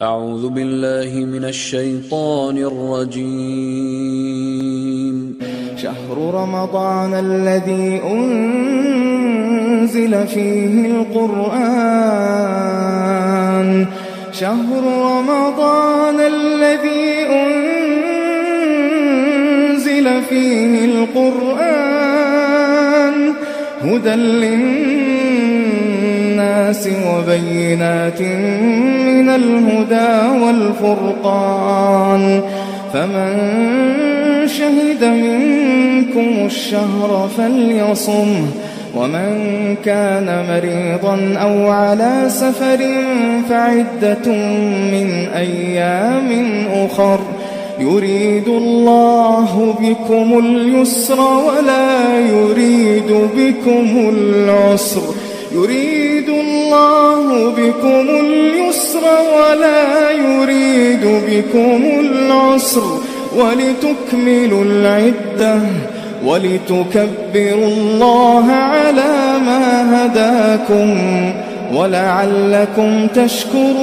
أعوذ بالله من الشيطان الرجيم. شهر رمضان الذي أنزل فيه القرآن شهر رمضان الذي أنزل فيه القرآن هدى للناس وبينات من الهدى والفرقان فمن شهد منكم الشهر فليصمه ومن كان مريضا أو على سفر فعدة من أيام أخر يريد الله بكم اليسر ولا يريد بكم العسر ولا يريد بكم العسر ولتكملوا العدة ولتكبروا الله على ما هداكم ولعلكم تشكرون.